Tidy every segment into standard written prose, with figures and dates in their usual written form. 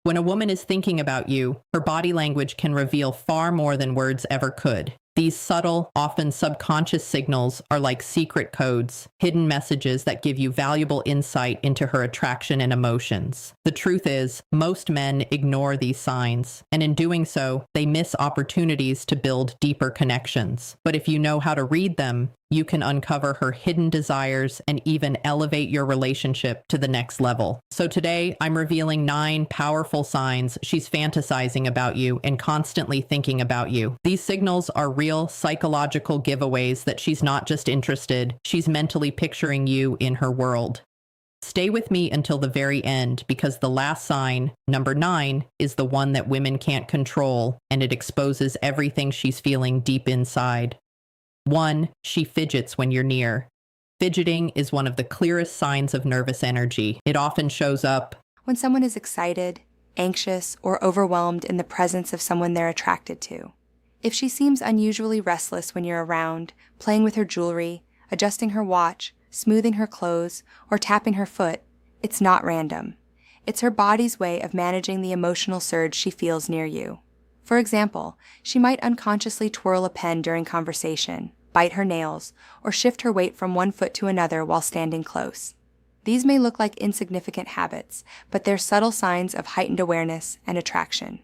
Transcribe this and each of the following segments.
When a woman is thinking about you, her body language can reveal far more than words ever could. These subtle, often subconscious signals are like secret codes, hidden messages that give you valuable insight into her attraction and emotions. The truth is, most men ignore these signs, and in doing so, they miss opportunities to build deeper connections. But if you know how to read them, you can uncover her hidden desires and even elevate your relationship to the next level. So today, I'm revealing 9 powerful signs she's fantasizing about you and constantly thinking about you. These signals are real psychological giveaways that she's not just interested, she's mentally picturing you in her world. Stay with me until the very end because the last sign, number 9, is the one that women can't control, and it exposes everything she's feeling deep inside. 1. She fidgets when you're near. Fidgeting is one of the clearest signs of nervous energy. It often shows up when someone is excited, anxious, or overwhelmed in the presence of someone they're attracted to. If she seems unusually restless when you're around, playing with her jewelry, adjusting her watch, smoothing her clothes, or tapping her foot, it's not random. It's her body's way of managing the emotional surge she feels near you. For example, she might unconsciously twirl a pen during conversation, bite her nails, or shift her weight from one foot to another while standing close. These may look like insignificant habits, but they're subtle signs of heightened awareness and attraction.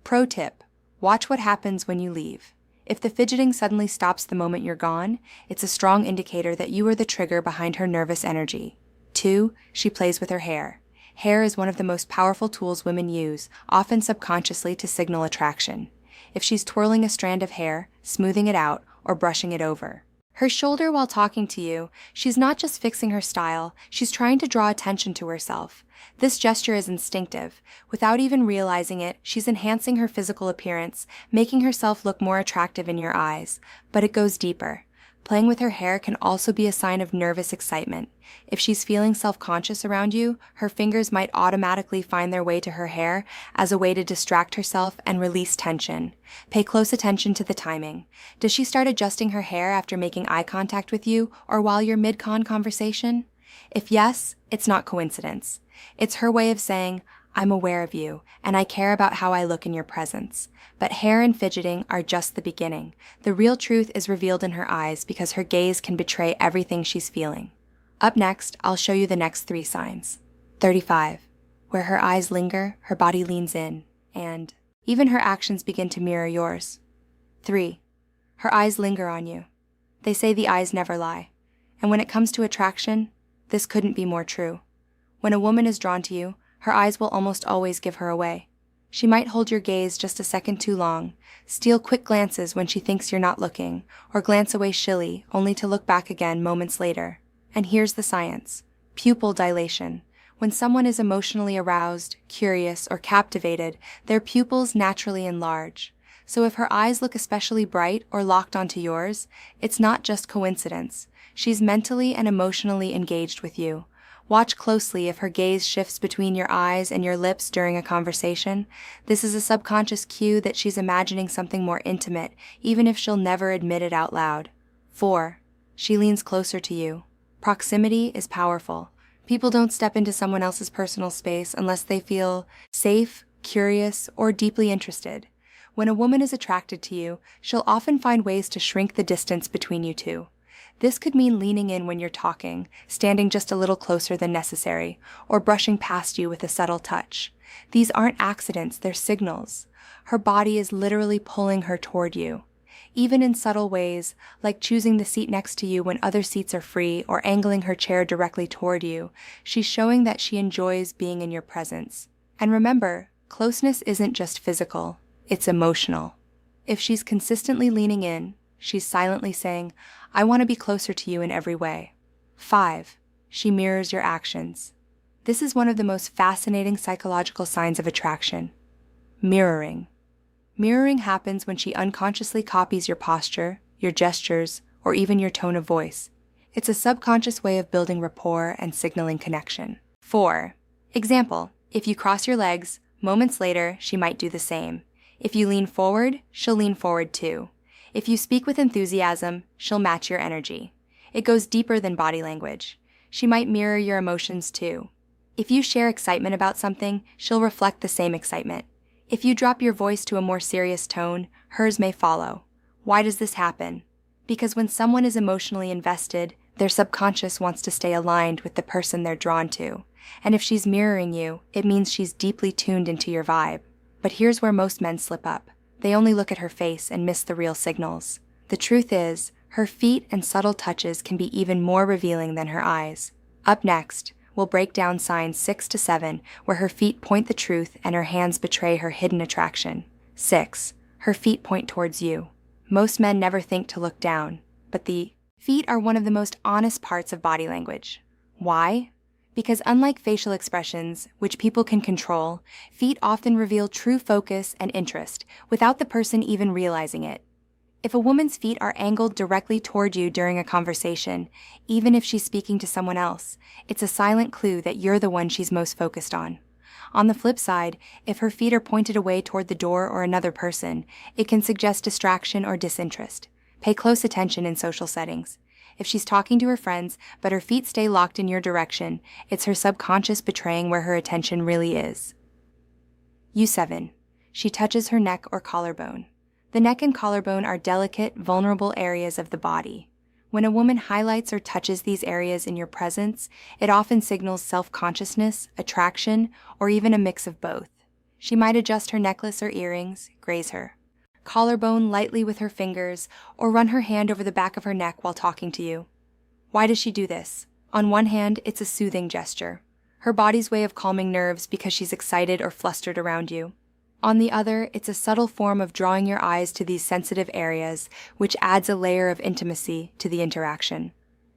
Pro tip: watch what happens when you leave. If the fidgeting suddenly stops the moment you're gone, it's a strong indicator that you are the trigger behind her nervous energy. 2. She plays with her hair. Hair is one of the most powerful tools women use, often subconsciously to signal attraction. If she's twirling a strand of hair, smoothing it out, or brushing it over her shoulder while talking to you, she's not just fixing her style, she's trying to draw attention to herself. This gesture is instinctive. Without even realizing it, she's enhancing her physical appearance, making herself look more attractive in your eyes. But it goes deeper. Playing with her hair can also be a sign of nervous excitement. If she's feeling self-conscious around you, her fingers might automatically find their way to her hair as a way to distract herself and release tension. Pay close attention to the timing. Does she start adjusting her hair after making eye contact with you or while you're mid-con conversation? If yes, it's not coincidence. It's her way of saying, I'm aware of you, and I care about how I look in your presence. But hair and fidgeting are just the beginning. The real truth is revealed in her eyes because her gaze can betray everything she's feeling. Up next, I'll show you the next 3 signs. 35. Where her eyes linger, her body leans in, and even her actions begin to mirror yours. 3. Her eyes linger on you. They say the eyes never lie. And when it comes to attraction, this couldn't be more true. When a woman is drawn to you, her eyes will almost always give her away. She might hold your gaze just a second too long, steal quick glances when she thinks you're not looking, or glance away shilly, only to look back again moments later. And here's the science: pupil dilation. When someone is emotionally aroused, curious, or captivated, their pupils naturally enlarge. So if her eyes look especially bright or locked onto yours, it's not just coincidence. She's mentally and emotionally engaged with you. Watch closely if her gaze shifts between your eyes and your lips during a conversation. This is a subconscious cue that she's imagining something more intimate, even if she'll never admit it out loud. 4. She leans closer to you. Proximity is powerful. People don't step into someone else's personal space unless they feel safe, curious, or deeply interested. When a woman is attracted to you, she'll often find ways to shrink the distance between you two. This could mean leaning in when you're talking, standing just a little closer than necessary, or brushing past you with a subtle touch. These aren't accidents, they're signals. Her body is literally pulling her toward you. Even in subtle ways, like choosing the seat next to you when other seats are free or angling her chair directly toward you, she's showing that she enjoys being in your presence. And remember, closeness isn't just physical, it's emotional. If she's consistently leaning in, she's silently saying, I want to be closer to you in every way. 5. She mirrors your actions. This is one of the most fascinating psychological signs of attraction. Mirroring. Mirroring happens when she unconsciously copies your posture, your gestures, or even your tone of voice. It's a subconscious way of building rapport and signaling connection. 4. Example: if you cross your legs, moments later, she might do the same. If you lean forward, she'll lean forward too. If you speak with enthusiasm, she'll match your energy. It goes deeper than body language. She might mirror your emotions too. If you share excitement about something, she'll reflect the same excitement. If you drop your voice to a more serious tone, hers may follow. Why does this happen? Because when someone is emotionally invested, their subconscious wants to stay aligned with the person they're drawn to. And if she's mirroring you, it means she's deeply tuned into your vibe. But here's where most men slip up. They only look at her face and miss the real signals. The truth is, her feet and subtle touches can be even more revealing than her eyes. Up next, we'll break down signs 6 to 7, where her feet point the truth and her hands betray her hidden attraction. 6. Her feet point towards you. Most men never think to look down, but the feet are one of the most honest parts of body language. Why? Because unlike facial expressions, which people can control, feet often reveal true focus and interest without the person even realizing it. If a woman's feet are angled directly toward you during a conversation, even if she's speaking to someone else, it's a silent clue that you're the one she's most focused on. On the flip side, if her feet are pointed away toward the door or another person, it can suggest distraction or disinterest. Pay close attention in social settings. If she's talking to her friends, but her feet stay locked in your direction, it's her subconscious betraying where her attention really is. U7. She touches her neck or collarbone. The neck and collarbone are delicate, vulnerable areas of the body. When a woman highlights or touches these areas in your presence, it often signals self-consciousness, attraction, or even a mix of both. She might adjust her necklace or earrings, graze her collarbone lightly with her fingers, or run her hand over the back of her neck while talking to you. Why does she do this? On one hand, it's a soothing gesture, her body's way of calming nerves because she's excited or flustered around you. On the other, it's a subtle form of drawing your eyes to these sensitive areas, which adds a layer of intimacy to the interaction.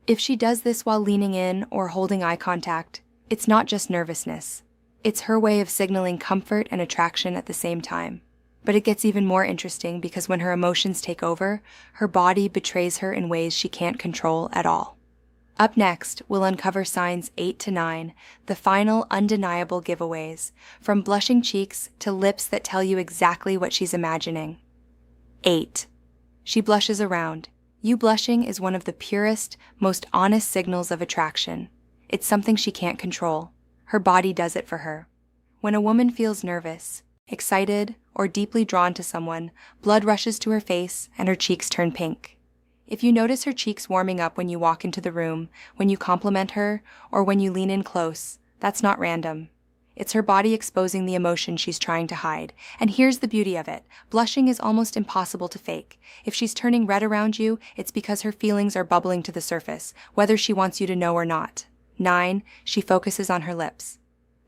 If she does this while leaning in or holding eye contact, it's not just nervousness. It's her way of signaling comfort and attraction at the same time. But it gets even more interesting because when her emotions take over, her body betrays her in ways she can't control at all. Up next, we'll uncover signs 8 to 9, the final undeniable giveaways, from blushing cheeks to lips that tell you exactly what she's imagining. 8. She blushes around. You blushing is one of the purest, most honest signals of attraction. It's something she can't control. Her body does it for her. When a woman feels nervous, excited, or deeply drawn to someone, blood rushes to her face and her cheeks turn pink. If you notice her cheeks warming up when you walk into the room, when you compliment her, or when you lean in close, that's not random. It's her body exposing the emotion she's trying to hide. And here's the beauty of it. Blushing is almost impossible to fake. If she's turning red around you, it's because her feelings are bubbling to the surface, whether she wants you to know or not. 9. She focuses on her lips.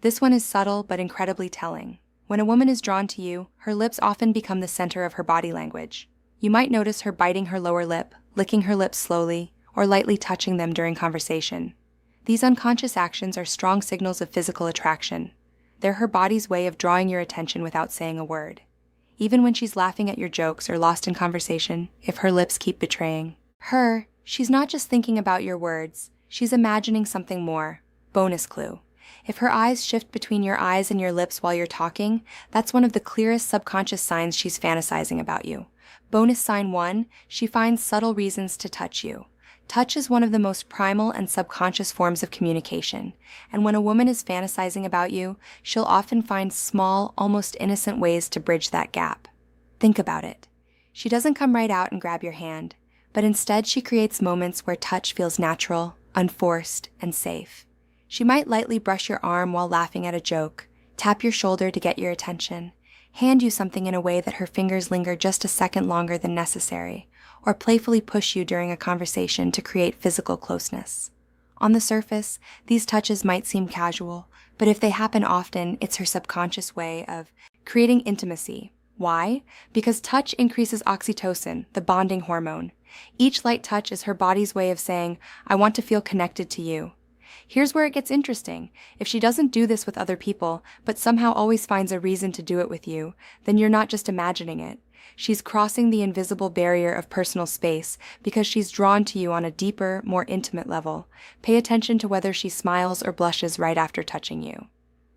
This one is subtle but incredibly telling. When a woman is drawn to you, her lips often become the center of her body language. You might notice her biting her lower lip, licking her lips slowly, or lightly touching them during conversation. These unconscious actions are strong signals of physical attraction. They're her body's way of drawing your attention without saying a word. Even when she's laughing at your jokes or lost in conversation, if her lips keep betraying her, she's not just thinking about your words, she's imagining something more. Bonus clue. If her eyes shift between your eyes and your lips while you're talking, that's one of the clearest subconscious signs she's fantasizing about you. Bonus sign 1, she finds subtle reasons to touch you. Touch is one of the most primal and subconscious forms of communication, and when a woman is fantasizing about you, she'll often find small, almost innocent ways to bridge that gap. Think about it. She doesn't come right out and grab your hand, but instead she creates moments where touch feels natural, unforced, and safe. She might lightly brush your arm while laughing at a joke, tap your shoulder to get your attention, hand you something in a way that her fingers linger just a second longer than necessary, or playfully push you during a conversation to create physical closeness. On the surface, these touches might seem casual, but if they happen often, it's her subconscious way of creating intimacy. Why? Because touch increases oxytocin, the bonding hormone. Each light touch is her body's way of saying, "I want to feel connected to you." Here's where it gets interesting. If she doesn't do this with other people, but somehow always finds a reason to do it with you, then you're not just imagining it. She's crossing the invisible barrier of personal space because she's drawn to you on a deeper, more intimate level. Pay attention to whether she smiles or blushes right after touching you.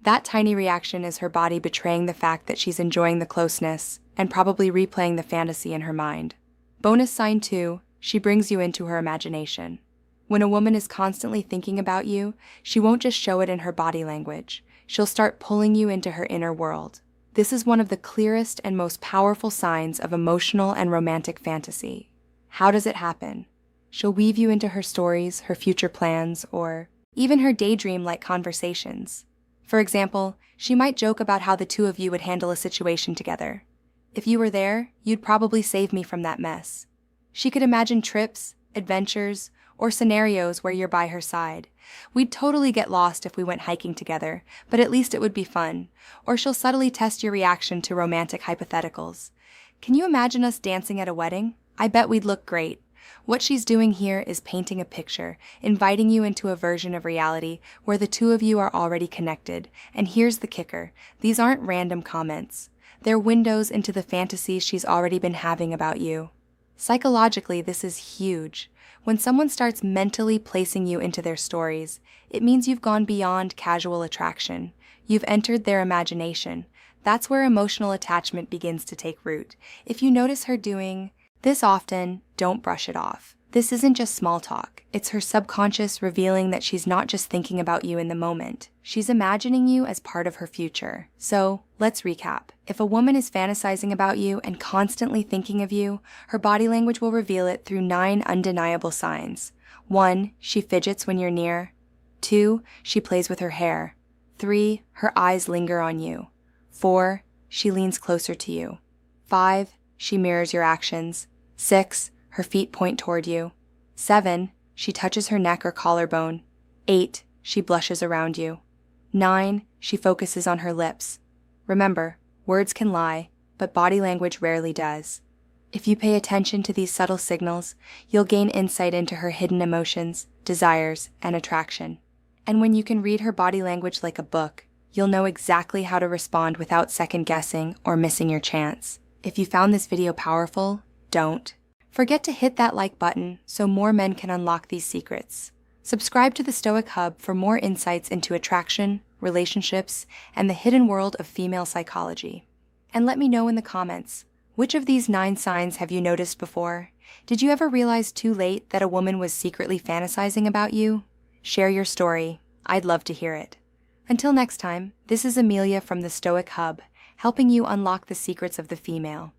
That tiny reaction is her body betraying the fact that she's enjoying the closeness and probably replaying the fantasy in her mind. Bonus sign 2, she brings you into her imagination. When a woman is constantly thinking about you, she won't just show it in her body language. She'll start pulling you into her inner world. This is one of the clearest and most powerful signs of emotional and romantic fantasy. How does it happen? She'll weave you into her stories, her future plans, or even her daydream-like conversations. For example, she might joke about how the two of you would handle a situation together. If you were there, you'd probably save me from that mess. She could imagine trips, adventures, or scenarios where you're by her side. We'd totally get lost if we went hiking together, but at least it would be fun. Or she'll subtly test your reaction to romantic hypotheticals. Can you imagine us dancing at a wedding? I bet we'd look great. What she's doing here is painting a picture, inviting you into a version of reality where the two of you are already connected. And here's the kicker. These aren't random comments. They're windows into the fantasies she's already been having about you. Psychologically, this is huge. When someone starts mentally placing you into their stories, it means you've gone beyond casual attraction. You've entered their imagination. That's where emotional attachment begins to take root. If you notice her doing this often, don't brush it off. This isn't just small talk. It's her subconscious revealing that she's not just thinking about you in the moment. She's imagining you as part of her future. So, let's recap. If a woman is fantasizing about you and constantly thinking of you, her body language will reveal it through 9 undeniable signs. 1. She fidgets when you're near. 2. She plays with her hair. 3. Her eyes linger on you. 4. She leans closer to you. 5. She mirrors your actions. 6. Her feet point toward you. 7. She touches her neck or collarbone. 8. She blushes around you. 9. She focuses on her lips. Remember, words can lie, but body language rarely does. If you pay attention to these subtle signals, you'll gain insight into her hidden emotions, desires, and attraction. And when you can read her body language like a book, you'll know exactly how to respond without second-guessing or missing your chance. If you found this video powerful, don't forget to hit that like button so more men can unlock these secrets. Subscribe to the Stoic Hub for more insights into attraction, relationships, and the hidden world of female psychology. And let me know in the comments, which of these 9 signs have you noticed before? Did you ever realize too late that a woman was secretly fantasizing about you? Share your story. I'd love to hear it. Until next time, this is Amelia from the Stoic Hub, helping you unlock the secrets of the female.